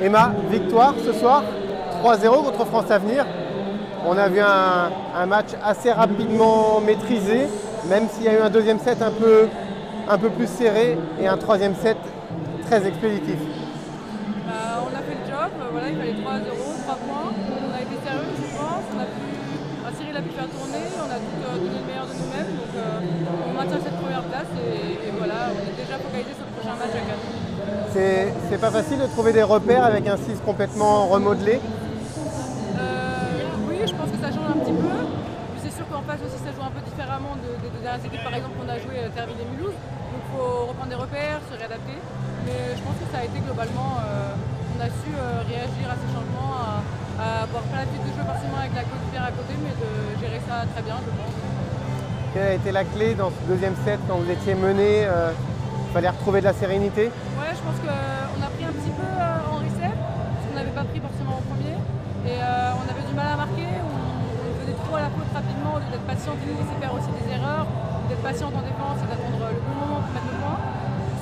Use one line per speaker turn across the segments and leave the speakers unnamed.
Emma, victoire ce soir, 3-0 contre France Avenir. On a vu un match assez rapidement maîtrisé, même s'il y a eu un deuxième set un peu plus serré et un troisième set très expéditif.
On a fait le job, voilà, il fallait 3-0, 3 points. On a été sérieux, je pense. Cyril a pu faire tourner, on a tout donné le meilleur de nous-mêmes. Donc on maintient cette première place et voilà, on est déjà focalisé sur le prochain match à Cannes.
C'est pas facile de trouver des repères avec un 6 complètement remodelé.
Oui, je pense que ça change un petit peu. Puis c'est sûr qu'en face aussi ça joue un peu différemment des deux dernières équipes. Par exemple, on a joué Terville et Mulhouse, donc il faut reprendre des repères, se réadapter. Mais je pense que ça a été globalement, on a su réagir à ces changements, à avoir pas l'habitude de jouer forcément avec la coéquipière à côté, mais de gérer ça très bien, je pense.
Quelle a été la clé dans ce deuxième set quand vous étiez mené il fallait retrouver de la sérénité?
Ouais, je pense qu'on a pris un petit peu en reset, parce qu'on n'avait pas pris forcément au premier. Et on avait du mal à marquer, on faisait trop à la faute rapidement, au lieu d'être patient, de laisser faire aussi des erreurs, d'être patient en défense et d'attendre le bon moment pour mettre le point.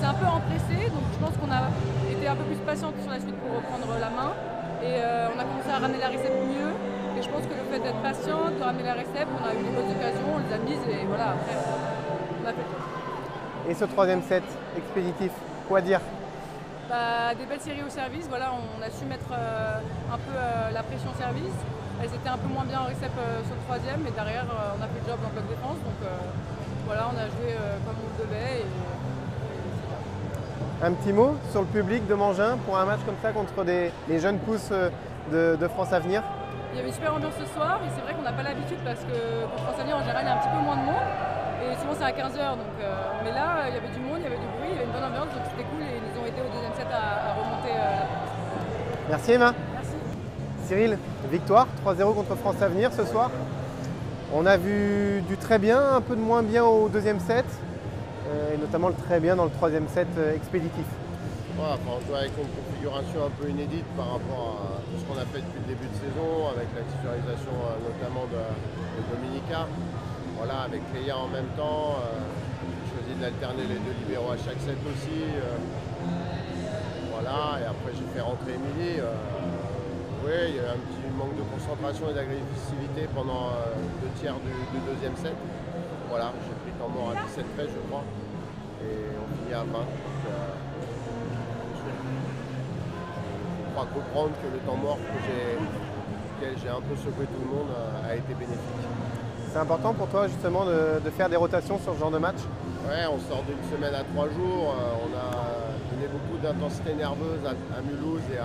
C'est un peu empressé, donc je pense qu'on a été un peu plus patiente sur la suite pour reprendre la main. Et on a commencé à ramener la récepte mieux. Et je pense que le fait d'être patient, de ramener la récepte, on a eu des bonnes occasions, on les a mises et voilà, après on a fait le tour.
Et ce troisième set expéditif, quoi dire?
Des belles séries au service, voilà, on a su mettre un peu la pression au service. Elles étaient un peu moins bien en récep sur le troisième, mais derrière on a fait le job en bloc défense. Donc voilà, on a joué comme on le devait.
Un petit mot sur le public de Mangin pour un match comme ça contre les jeunes pousses de France Avenir?
Il y avait une super ambiance ce soir et c'est vrai qu'on n'a pas l'habitude parce que pour France Avenir en général il y a un petit peu moins de monde. Et souvent c'est à 15h, mais là il y avait du monde, il y avait du bruit, il y avait une bonne ambiance, donc c'était cool et ils nous ont aidé au deuxième set à remonter la pente.
Merci Emma.
Merci.
Cyril, victoire 3-0 contre France Avenir ce soir. On a vu du très bien, un peu de moins bien au deuxième set, et notamment le très bien dans le troisième set expéditif.
Voilà, on joue avec une configuration un peu inédite par rapport à tout ce qu'on a fait depuis le début de saison, avec la titularisation notamment de Dominica. Voilà, avec Léa en même temps, j'ai choisi d'alterner les deux libéraux à chaque set aussi. Voilà, et après j'ai fait rentrer Émilie. Oui, il y a eu un petit manque de concentration et d'agressivité pendant 2 tiers du deuxième set. Voilà, j'ai pris temps mort à 17-13 je crois, et on finit à 20. Je crois comprendre que le temps mort auquel j'ai un peu secoué tout le monde a été bénéfique.
C'est important pour toi justement de faire des rotations sur ce genre de match?
Ouais, on sort d'une semaine à 3 jours, on a donné beaucoup d'intensité nerveuse à Mulhouse et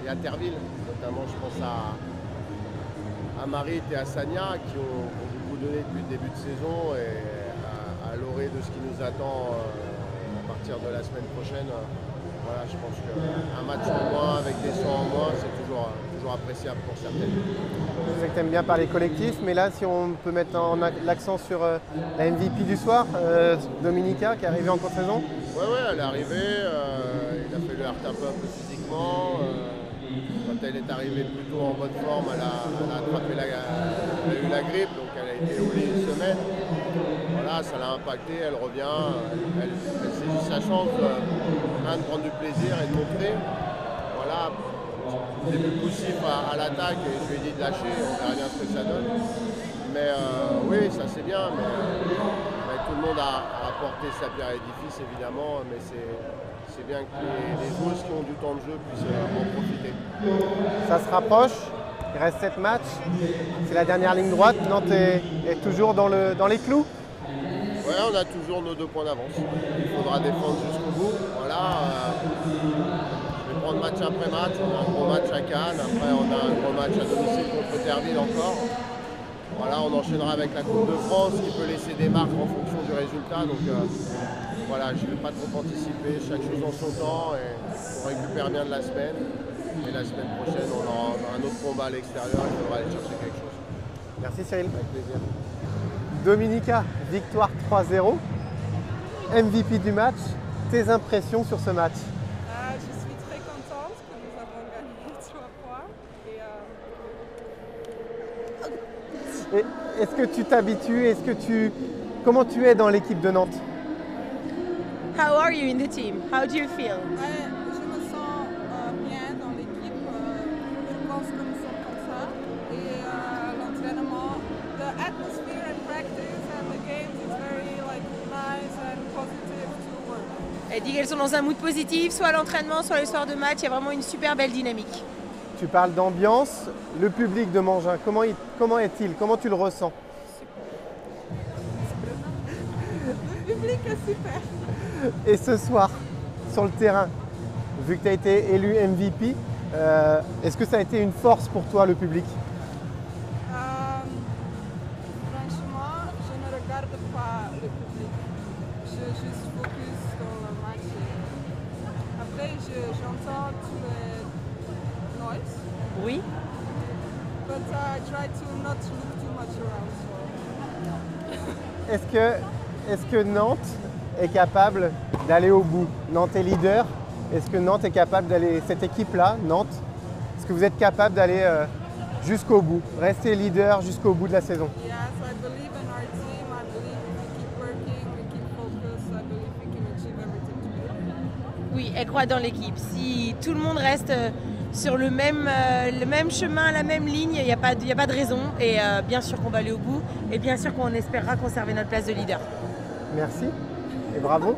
à Terville, notamment je pense à Marit et à Sania qui ont beaucoup donné depuis le début de saison, et à l'orée de ce qui nous attend à partir de la semaine prochaine. Voilà, je pense qu'un match en moins avec des sons en moins, c'est toujours appréciable pour certaines.
Je sais que tu aimes bien parler collectif, mais là, si on peut mettre l'accent sur la MVP du soir, Dominica, qui est arrivée en contre-saison.
Ouais, elle est arrivée, il a fallu la retaper un peu physiquement. Quand elle est arrivée plutôt en bonne forme, elle a attrapé elle a eu la grippe, donc elle a été au lit une semaine. Voilà, ça l'a impacté, elle revient, elle saisit sa chance de prendre du plaisir et de montrer. Voilà, c'est plus poussif à l'attaque et je lui ai dit de lâcher, on verra bien ce que ça donne. Mais oui, ça c'est bien, mais tout le monde a apporté sa pierre à l'édifice évidemment, mais c'est bien que les joueuses qui ont du temps de jeu puissent en profiter.
Ça se rapproche, il reste 7 matchs, c'est la dernière ligne droite. Nantes est toujours dans les clous.
Ouais, on a toujours nos 2 points d'avance. Il faudra défendre jusqu'au bout. Voilà, je vais prendre match après match. On a un gros match à Cannes, après on a un gros match à domicile contre Terville encore. Voilà, on enchaînera avec la Coupe de France qui peut laisser des marques en fonction du résultat. Donc voilà, je ne vais pas trop anticiper, chaque chose en son temps, et on récupère bien de la semaine. Et la semaine prochaine, on aura un autre combat à l'extérieur, il faudra aller chercher quelque chose.
Merci Cyril.
Avec plaisir.
Dominica, victoire 3-0. MVP du match, tes impressions sur ce match?
Je suis très contente que nous avons gagné 3 points.
Est-ce que tu t'habitues? Comment tu es dans l'équipe de Nantes?
How are you in the team? How do you feel?
Je me sens
Elle dit qu'elles sont dans un mood positif, soit à l'entraînement, soit les soirs de match. Il y a vraiment une super belle dynamique.
Tu parles d'ambiance, le public de Mangin, comment est-il? Comment tu le ressens?
Le public est super.
Et ce soir, sur le terrain, vu que tu as été élu MVP, est-ce que ça a été une force pour toi, le public?
Franchement, je ne regarde pas le public. Je juste focus sur le match. Après, j'entends tous les noise.
Oui.
But I try to not look too much around.
Est-ce que Nantes est capable d'aller au bout? Nantes est leader. Est-ce que Nantes est capable d'aller, cette équipe-là, Nantes, est-ce que vous êtes capable d'aller jusqu'au bout, rester leader jusqu'au bout de la saison?
Yes, I believe in our team. I believe if we keep working, we keep focused, I believe we can achieve everything together.
Oui, elle croit dans l'équipe. Si tout le monde reste sur le même chemin, la même ligne, il n'y a pas de raison. Et bien sûr qu'on va aller au bout. Et bien sûr qu'on espérera conserver notre place de leader.
Merci et bravo.